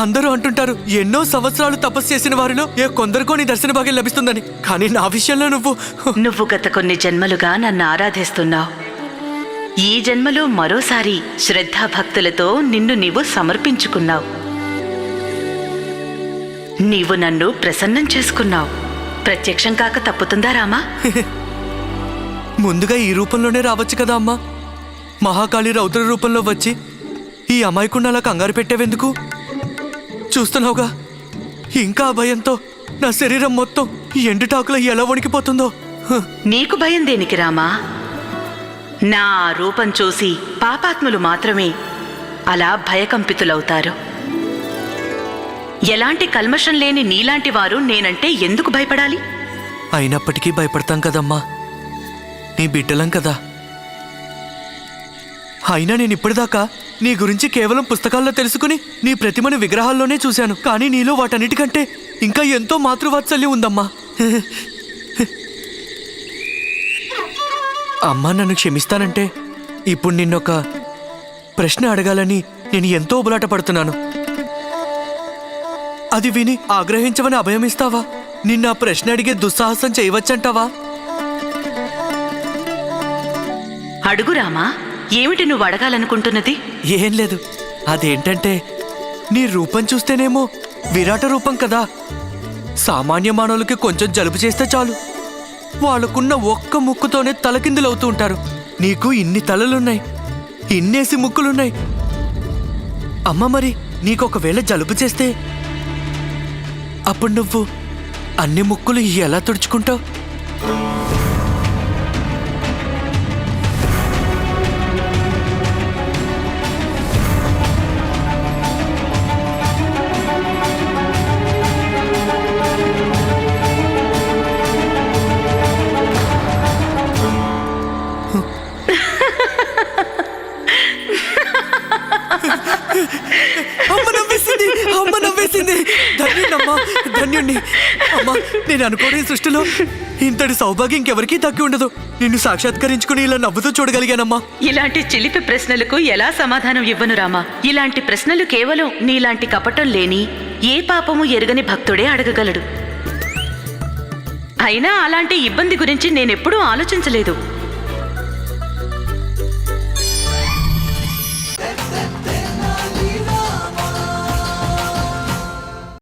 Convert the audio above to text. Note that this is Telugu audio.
అందరూ అంటుంటారు ఎన్నో సంవత్సరాలు తపస్సు చేసిన వారిలో కొందరికో నీ దర్శన భాగ్యం లభిస్తుందని. కానీ నా విషయంలో నువ్వు గత కొన్ని జన్మలుగా నన్ను ఆరాధిస్తున్నావు. ఈ జన్మలో మరోసారి శ్రద్ధాభక్తులతో నిన్ను నీవు సమర్పించుకున్నావు. నీవు నన్ను ప్రసన్నం చేసుకున్నావు. ప్రత్యక్షం కాక తప్పుతుందా రామా? ముందుగా ఈ రూపంలోనే రావచ్చు కదా అమ్మా. మహాకాళి రౌద్ర రూపంలో వచ్చి ఈ అమాయకుండా అలా కంగారు పెట్టేవెందుకు? చూస్తున్నావుగా, ఇంకా భయంతో నా శరీరం మొత్తం ఎండుటాకులో ఎలా వణికిపోతుందో. నీకు భయం దేనికి రామా? నా రూపం చూసి పాపాత్ములు మాత్రమే అలా భయకంపితులవుతారు. ఎలాంటి కల్మషం లేని నీలాంటి వారు నేనంటే ఎందుకు భయపడాలి? అయినప్పటికీ భయపడతాం కదమ్మా, నీ బిడ్డలం కదా. అయినా నేను ఇప్పటిదాకా నీ గురించి కేవలం పుస్తకాల్లో తెలుసుకుని నీ ప్రతిమని విగ్రహాల్లోనే చూశాను. కానీ నీలో వాటన్నిటికంటే ఇంకా ఎంతో మాతృవాత్సల్యం ఉందమ్మా. అమ్మా నన్ను క్షమిస్తానంటే ఇప్పుడు నిన్నొక ప్రశ్న అడగాలని నేను ఎంతో ఉబలాట పడుతున్నాను. అది విని ఆగ్రహించమని అభయమిస్తావా? నిన్న ప్రశ్న అడిగే దుస్సాహసం చేయవచ్చంటావా? అడుగు రామా, ఏమిటి నువ్వు అడగాలనుకుంటున్నది? ఏం లేదు, అదేంటంటే నీ రూపం చూస్తేనేమో విరాట రూపం కదా. సామాన్య మానవులకి కొంచెం జలుబు చేస్తే చాలు, వాళ్ళకున్న ఒక్క ముక్కుతోనే తలకిందులవుతూ ఉంటారు. నీకు ఇన్ని తలలున్నాయి, ఇన్నేసి ముక్కులున్నాయి. అమ్మ, మరి నీకొకవేళ జలుబు చేస్తే అప్పుడు నువ్వు అన్ని ముక్కులు ఎలా తుడుచుకుంటావు? అమ్మ నవ్వేసింది. ధన్యుణ్ణమ్మా, ధన్యుణ్ణి. అమ్మా, నేను అనుకోని సృష్టిలో ఇంతటి సౌభాగ్యం ఇంకెవరికీ దక్కి ఉండదు. నిన్ను సాక్షాత్కరించుకుని ఇలా నవ్వుతూ చూడగలిగానమ్మా. ఇలాంటి చిలిపి ప్రశ్నలకు ఎలా సమాధానం ఇవ్వను రామా? ఇలాంటి ప్రశ్నలు కేవలం నీలాంటి కపటం లేని ఏ పాపము ఎరుగని భక్తుడే అడగగలడు. అయినా అలాంటి ఇబ్బంది గురించి నేనెప్పుడూ ఆలోచించలేదు.